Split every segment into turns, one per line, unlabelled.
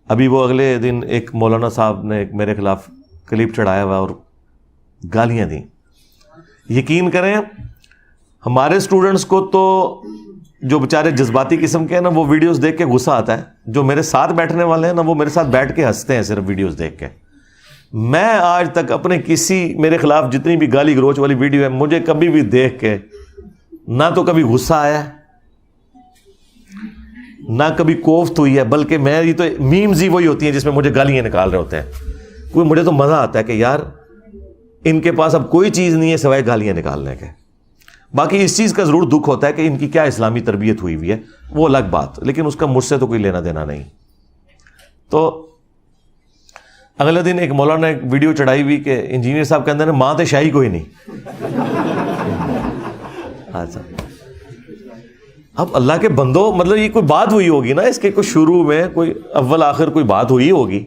ابھی وہ اگلے دن ایک مولانا صاحب نے میرے خلاف کلپ چڑھایا ہوا اور گالیاں دیں. یقین کریں ہمارے اسٹوڈنٹس کو تو جو بیچارے جذباتی قسم کے ہیں نا وہ ویڈیوز دیکھ کے غصہ آتا ہے. جو میرے ساتھ بیٹھنے والے ہیں نا وہ میرے ساتھ بیٹھ کے ہنستے ہیں صرف ویڈیوز دیکھ کے. میں آج تک اپنے کسی میرے خلاف جتنی بھی گالی گلوچ والی ویڈیو ہے مجھے کبھی بھی دیکھ کے نہ تو کبھی غصہ آیا نہ کبھی کوفت ہوئی ہے, بلکہ میری تو میمز ہی وہی ہوتی ہیں جس میں مجھے گالیاں نکال رہے ہوتے ہیں. کوئی مجھے تو مزہ آتا ہے کہ یار ان کے پاس اب کوئی چیز نہیں ہے سوائے گالیاں نکالنے کے. باقی اس چیز کا ضرور دکھ ہوتا ہے کہ ان کی کیا اسلامی تربیت ہوئی ہوئی ہے, وہ الگ بات, لیکن اس کا مجھ سے تو کوئی لینا دینا نہیں. تو اگلے دن ایک مولانا نے ایک ویڈیو چڑھائی ہوئی کہ انجینئر صاحب کے اندر ماں تے شاہی کوئی نہیں. اچھا اب اللہ کے بندو, مطلب یہ کوئی بات ہوئی ہوگی نا, اس کے کوئی شروع میں کوئی اول آخر کوئی بات ہوئی ہوگی,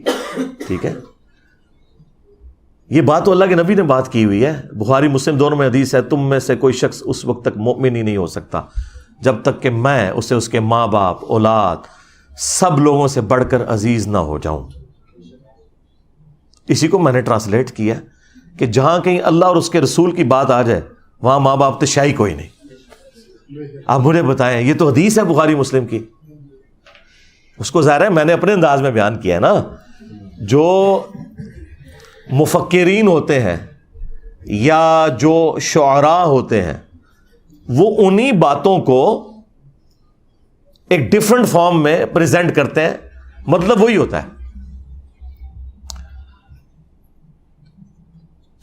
ٹھیک ہے. یہ بات تو اللہ کے نبی نے بات کی ہوئی ہے, بخاری مسلم دونوں میں حدیث ہے, تم میں سے کوئی شخص اس وقت تک مومن ہی نہیں ہو سکتا جب تک کہ میں اسے اس کے ماں باپ اولاد سب لوگوں سے بڑھ کر عزیز نہ ہو جاؤں. اسی کو میں نے ٹرانسلیٹ کیا کہ جہاں کہیں اللہ اور اس کے رسول کی بات آ جائے وہاں ماں باپ تو شاہی کوئی نہیں. آپ مجھے بتائیں, یہ تو حدیث ہے بخاری مسلم کی. اس کو ظاہر ہے میں نے اپنے انداز میں بیان کیا ہے نا. جو مفکرین ہوتے ہیں یا جو شعراء ہوتے ہیں وہ انہی باتوں کو ایک ڈفرنٹ فارم میں پریزنٹ کرتے ہیں, مطلب وہی ہوتا ہے.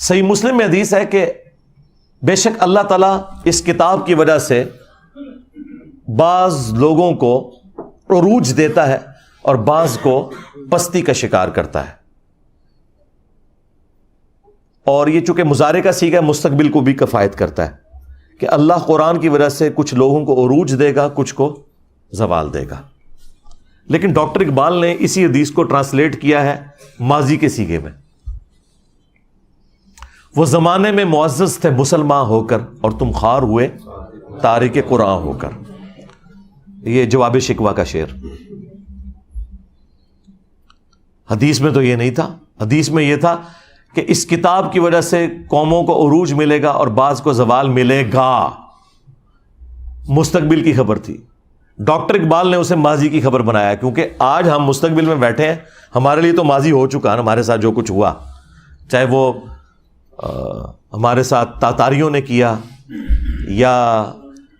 صحیح مسلم میں حدیث ہے کہ بے شک اللہ تعالیٰ اس کتاب کی وجہ سے بعض لوگوں کو عروج دیتا ہے اور بعض کو پستی کا شکار کرتا ہے. اور یہ چونکہ مضارع کا صیغہ مستقبل کو بھی کفایت کرتا ہے کہ اللہ قرآن کی وجہ سے کچھ لوگوں کو عروج دے گا, کچھ کو زوال دے گا. لیکن ڈاکٹر اقبال نے اسی حدیث کو ٹرانسلیٹ کیا ہے ماضی کے صیغے میں. وہ زمانے میں معزز تھے مسلمان ہو کر اور تم خوار ہوئے تارک قرآن ہو کر. یہ جواب شکوہ کا شعر. حدیث میں تو یہ نہیں تھا, حدیث میں یہ تھا کہ اس کتاب کی وجہ سے قوموں کو عروج ملے گا اور بعض کو زوال ملے گا. مستقبل کی خبر تھی. ڈاکٹر اقبال نے اسے ماضی کی خبر بنایا کیونکہ آج ہم مستقبل میں بیٹھے ہیں, ہمارے لیے تو ماضی ہو چکا ہے, ہمارے ساتھ جو کچھ ہوا, چاہے وہ ہمارے ساتھ تاتاریوں نے کیا یا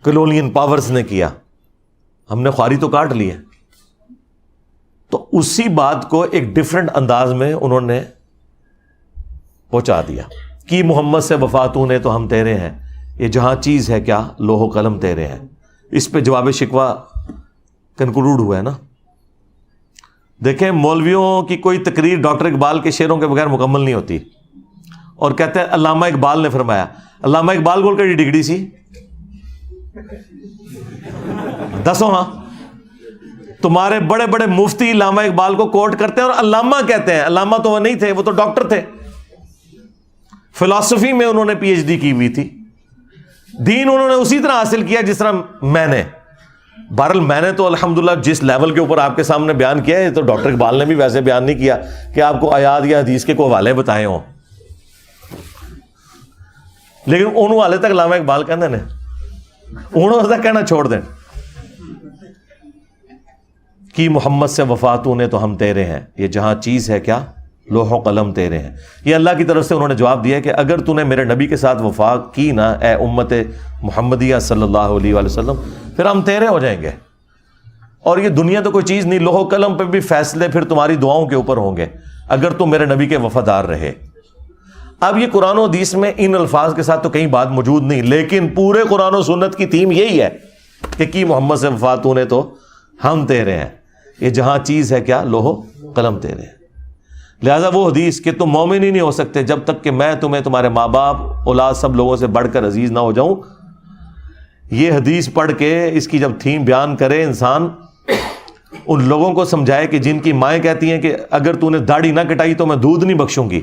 کلونین پاورز نے کیا, ہم نے خواری تو کاٹ لی ہے. تو اسی بات کو ایک ڈفرنٹ انداز میں انہوں نے پہنچا دیا. کی محمد سے وفاتوں نے تو ہم تیرے ہیں, یہ جہاں چیز ہے کیا لوح و قلم تیرے ہیں. اس پہ جواب شکوہ کنکلوڈ ہوا ہے نا. دیکھیں مولویوں کی کوئی تقریر ڈاکٹر اقبال کے شعروں کے بغیر مکمل نہیں ہوتی. اور کہتے ہیں علامہ اقبال نے فرمایا. علامہ اقبال کو کہڑی ڈگری سی دسو. ہاں تمہارے بڑے بڑے مفتی علامہ اقبال کو کوٹ کرتے ہیں اور علامہ کہتے ہیں. علامہ تو وہ نہیں تھے, وہ تو ڈاکٹر تھے. فلسفی میں انہوں نے پی ایچ ڈی کی ہوئی تھی. دین انہوں نے اسی طرح حاصل کیا جس طرح میں نے. بہرحال میں نے تو الحمدللہ جس لیول کے اوپر آپ کے سامنے بیان کیا ہے, تو ڈاکٹر اقبال نے بھی ویسے بیان نہیں کیا کہ آپ کو آیات یا حدیث کے کوئی حوالے بتائے ہوں. لیکن ان والے تک علامہ اقبال کہنے نے, انہوں تک کہنا چھوڑ دیں. کی محمد سے وفاتوں نے تو ہم تیرے ہیں, یہ جہاں چیز ہے کیا لوح و قلم تیرے ہیں. یہ اللہ کی طرف سے انہوں نے جواب دیا کہ اگر تو نے میرے نبی کے ساتھ وفا کی نا اے امت محمدیہ صلی اللہ علیہ وآلہ وسلم, پھر ہم تیرے ہو جائیں گے. اور یہ دنیا تو کوئی چیز نہیں, لوح و قلم پہ بھی فیصلے پھر تمہاری دعاؤں کے اوپر ہوں گے اگر تم میرے نبی کے وفادار رہے. اب یہ قرآن و حدیث میں ان الفاظ کے ساتھ تو کہیں بات موجود نہیں, لیکن پورے قرآن و سنت کی تھیم یہی ہے کہ کی محمد سے وفاتوں نے تو ہم تیرے ہیں, یہ جہاں چیز ہے کیا لوح و قلم تیرے ہیں. لہذا وہ حدیث کہ تم مومن ہی نہیں ہو سکتے جب تک کہ میں تمہیں تمہارے ماں باپ اولاد سب لوگوں سے بڑھ کر عزیز نہ ہو جاؤں, یہ حدیث پڑھ کے اس کی جب تھیم بیان کرے انسان, ان لوگوں کو سمجھائے کہ جن کی مائیں کہتی ہیں کہ اگر تو نے داڑھی نہ کٹائی تو میں دودھ نہیں بخشوں گی,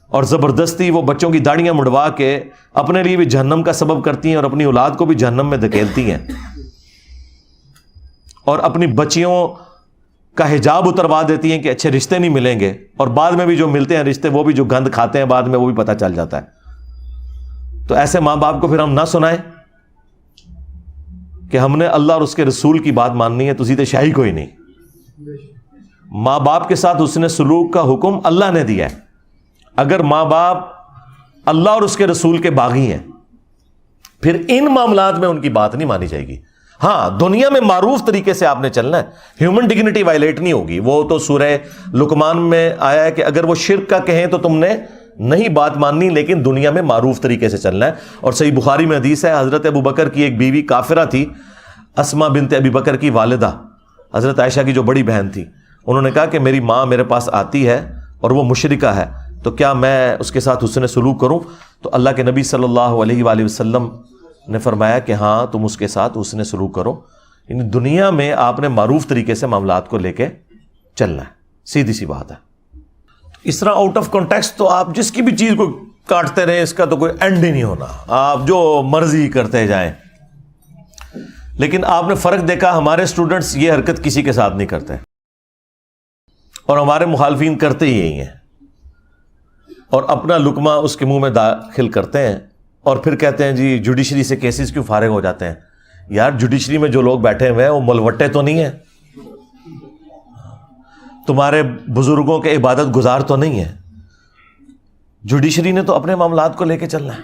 اور زبردستی وہ بچوں کی داڑیاں مڑوا کے اپنے لیے بھی جہنم کا سبب کرتی ہیں اور اپنی اولاد کو بھی جہنم میں دھکیلتی ہیں, اور اپنی بچیوں کا حجاب اتروا دیتی ہیں کہ اچھے رشتے نہیں ملیں گے، اور بعد میں بھی جو ملتے ہیں رشتے وہ بھی جو گند کھاتے ہیں بعد میں وہ بھی پتہ چل جاتا ہے۔ تو ایسے ماں باپ کو پھر ہم نہ سنائیں کہ ہم نے اللہ اور اس کے رسول کی بات ماننی ہے، تو سیدھے شاہی کوئی نہیں۔ ماں باپ کے ساتھ حسن سلوک کا حکم اللہ نے دیا ہے۔ اگر ماں باپ اللہ اور اس کے رسول کے باغی ہیں پھر ان معاملات میں ان کی بات نہیں مانی جائے گی۔ ہاں، دنیا میں معروف طریقے سے آپ نے چلنا ہے، ہیومن ڈگنیٹی وائلیٹ نہیں ہوگی۔ وہ تو سورہ لقمان میں آیا ہے کہ اگر وہ شرک کا کہیں تو تم نے نہیں بات ماننی، لیکن دنیا میں معروف طریقے سے چلنا ہے۔ اور صحیح بخاری میں حدیث ہے، حضرت ابو بکر کی ایک بیوی کافرہ تھی، اسما بنت ابی بکر کی والدہ، حضرت عائشہ کی جو بڑی بہن تھی، انہوں نے کہا کہ میری ماں میرے پاس آتی ہے اور وہ مشرکہ ہے، تو کیا میں اس کے ساتھ حسن سلوک کروں؟ تو اللہ کے نبی صلی اللہ علیہ وآلہ وسلم نے فرمایا کہ ہاں تم اس کے ساتھ حسن سلوک کرو۔ یعنی دنیا میں آپ نے معروف طریقے سے معاملات کو لے کے چلنا ہے، سیدھی سی بات ہے۔ اس طرح آؤٹ آف کانٹیکسٹ تو آپ جس کی بھی چیز کو کاٹتے رہیں، اس کا تو کوئی اینڈ ہی نہیں ہونا، آپ جو مرضی کرتے جائیں۔ لیکن آپ نے فرق دیکھا، ہمارے اسٹوڈنٹس یہ حرکت کسی کے ساتھ نہیں کرتے، اور ہمارے مخالفین کرتے ہی یہی ہیں، اور اپنا لقمہ اس کے منہ میں داخل کرتے ہیں، اور پھر کہتے ہیں جی جوڈیشری سے کیسز کیوں فارغ ہو جاتے ہیں۔ یار جوڈیشری میں جو لوگ بیٹھے ہوئے ہیں وہ ملوٹے تو نہیں ہیں، تمہارے بزرگوں کے عبادت گزار تو نہیں ہیں۔ جوڈیشری نے تو اپنے معاملات کو لے کے چلنا ہے۔